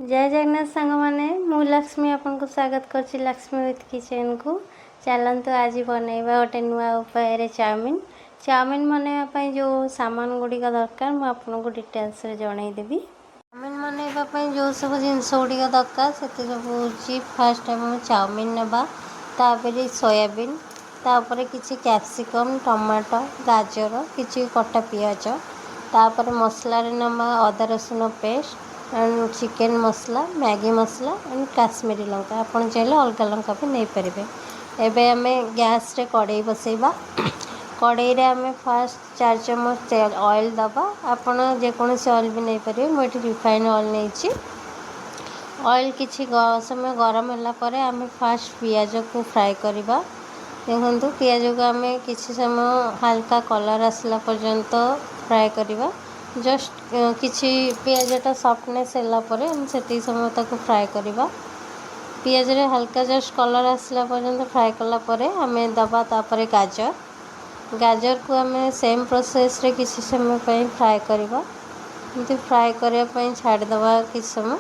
जय जगन्नाथ सांग मैंने मु लक्ष्मी आपन को स्वागत कर लक्ष्मी विथ किचन को चलतु आज बनैबा गोटे नुआ उपाय चाउमिन चाउमिन बनवाई जो सामान गुड़िक दरकार मुझे डिटेल्स जनईदेवी। चाउमिन बनवाई जो सब जिनस गुड़िक दरकार से सब हूँ फास्ट आम चाउमिन नवा तापर सोयाबीन तापर किसी कैप्सिकम टमाटो गाजर किसी कटा पियाज तापर मसला नवा अदा रसुण पेस्ट एंड चिकेन मसला मैगी मसला एंड काश्मीरी लंका आपन चाहिए अलग लंका भी नहीं पारे। एबे आमे गैस रे कड़ाई बसैबा कड़ाई रे आमे फास्ट 4 चम्मच ऑयल दबा आपन जेकोसी ऑयल भी नहीं पारे मुझे रिफाइन ऑयल नहीं ऑयल किसी समय गरम होला परे आमे फास्ट पियाज को फ्राई करवा देखु पियाज को आमे किसी समय हल्का कलर आसला पर्यंत फ्राई करवा जस्ट किसी पियाजटा सफ्टनेस है से समय तक फ्राए करवा पियाज रे हल्का जस्ट कलर आसला पर्यंत फ्राए कलापर आम दबा तापर गाजर गाजर को आम सेम प्रोसेस रे किसी समय फ्राए करवा एमती फ्राए करने छाड़देवा किसी समय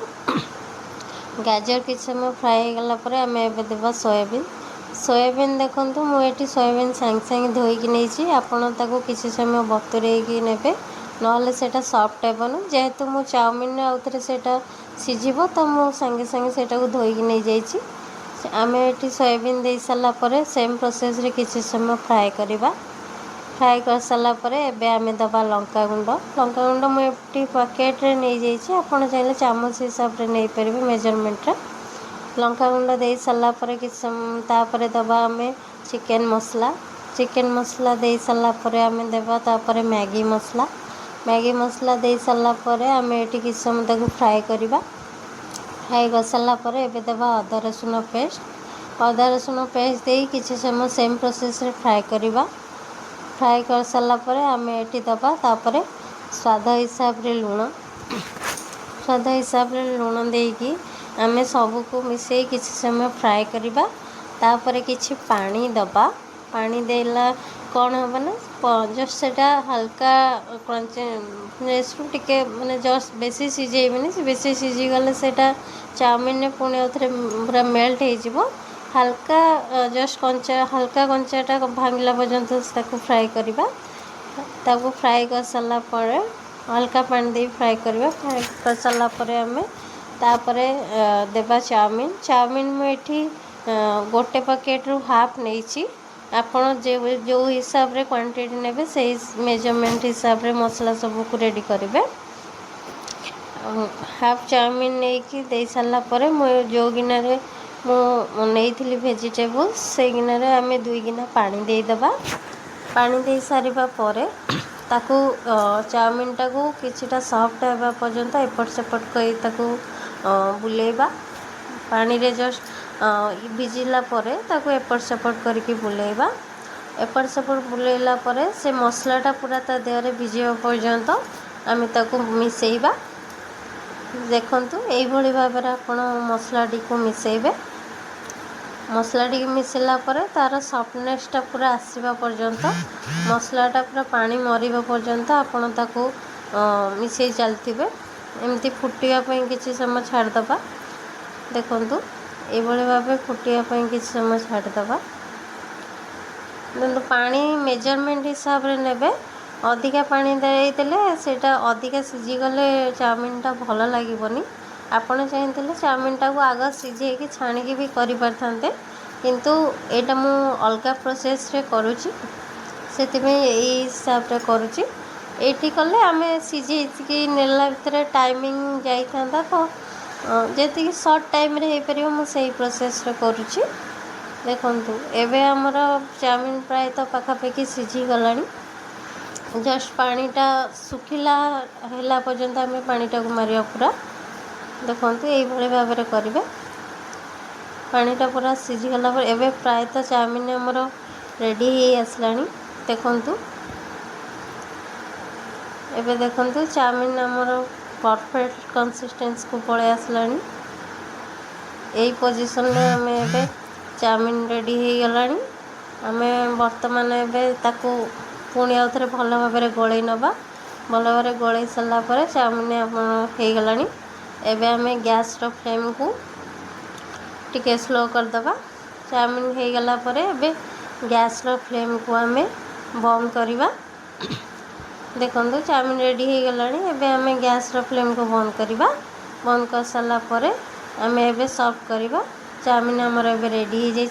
गाजर किसी समय फ्राए गलापर आम देवा सोयाबीन सोयाबीन देखूँ मुझे सोयाबीन सांगे सांगे धोईकी नहीं आपड़ ताको किसी समय बतुरेकी नेबे नहले सेटा सॉफ्ट हेबन जेहेतु मो चाउमिन आउ थे सेटा सीझिबो तो मो संगे संगे सेटा को धोईकी नहीं जाइछि आमे एटी सोयाबीन दे साला परे सेम प्रोसेस रे किसी समय फ्राए करवा फ्राए कर साला परे एबे आमे दबा लंका गुंड मो एटी पैकेट रे नहीं जाइछि आपण चाहिले चामच हिसाब रे नहीं परिबे मेजरमेंट रे लंका गुंड दे साला परे किसी तापरे दबा आमे चिकेन मसला दे साला परे आमे देबा तापरे मैगी मसला दे सारा पर आम ये किसी समय तक फ्राए करवा फ्राए कर सारा पर एबे देवा अदा रसुण पेस्ट दे किसी समय सेम प्रोसेस रे फ्राए करवा फ्राए कर सारा पर आम ये दबा तापर स्वाद हिसाब रे लुण देकी आम सबको मिसे किसी समय फ्राए करवा तापर किछि पानी दबा पानी देला कौन हम ना जस्ट सेटा हल्का क्रंचेस टिके माने जस्ट बेसी सीझेबनी बेसी सीझीगले सेटा चाउमिन ने पुणी आउथरे पूरा मेल्ट हो हल्का जस्ट हल्का कंचाटा भांगला पर्यंत ताको फ्राए करवा ताको फ्राए कर सारा पर हल्का पानी दे फ्राए करवा फ्राए कर सारा पर आम तापरे देवा चाउमिन मुझे गोटे पैकेट रु हाफ नहीं आपण जो हिसाब रे क्वांटिटी नेबे से मेजरमेंट हिसाब रे मसला सब को रेडी करेंगे हाफ चाउमिन नहीं कि दे सारा पर जो गिना रे मु नहीं वेजिटेबल्स से गिना रे आमे 2 गिना पानी दे दबा पानी दे सारिबा परे ताकू चाउमिन टाकू किछिटा सॉफ्ट हेबा पर्यंत एपट सेपट कई ताकू बुलेबा पानी रे जस्ट भिजिला परे ताकू एपट सेपट करके बुलेबा एपट सेपट बुलेला परे से मसलाटा पूरा ता देहरे भिजिबा पर्यंत आम ताकू मिसेइबा देखंतु एई भली भाबरे आपण मसलाटी को मिसेइबे मसलाटी मिसेला परे तार सॉफ्टनेसटा पूरा आसीबा पर्यंत मसलाटा पूरा पानी मरिबा पर्यंत आपण ताकू मिसेई चलथिबे एमती फुटिया पई किछि समय छाड़दबा देखंतु ये भाव फुटापी किसी समय छाड़दबा पानी मेजरमेंट हिसाब रे नेबे अधिका पानी देले सेटा अधिका सीझीगले चाउमिनटा भल लगे आपड़ चाहिए चाउमिनटा को आग सीझे छाणिकी भी करि पारथांते किंतु एटा मु अलगा प्रोसेस रे करूची से हिसाब रे करूची एठी कले आमे सीझे नेला भितर टाइमिंग जाई थांदा तो जी सर्ट टाइम रे हो पार से प्रोसेस रे करुच्ची देखंतु एबे हमर चाउमिन प्राय तो पाखापाखि सीझी गलानी जस्ट पानीटा सुखिला हैला पर्यंत आम पानीटा को मारिया पूरा देखंतु एई भली भाव रे करिवे पानीटा पूरा सीझी गला पर एबे प्राय तो चाउमिन हमर रेडी हे आसलानी देखंतु एबे देखंतु चाउमिन हमर परफेक्ट कंसिस्टेंस को पड़े आसलानी यही पोजीशन में आम ए चाउमिन रेडी हो गलानी आम बर्तमान ताकू पुणी आउ भल भाव गलई नवा भल भाव गलई सारा चाउमिन हो गलानी एबे आमे गैस रो फ्लेम को टिके स्लो करदबा। चाउमिन हो गला परे एबे गैस रो फ्लेम को आमे बंद करवा। देखो चाउमिन रेडी हो गलानी। एबे आमे गैस रो फ्लेम को बंद करवा। बंद कर सारा परे आमे एबे सर्व करवा। चाउमिन हमर एबे रेडी हो जाइए।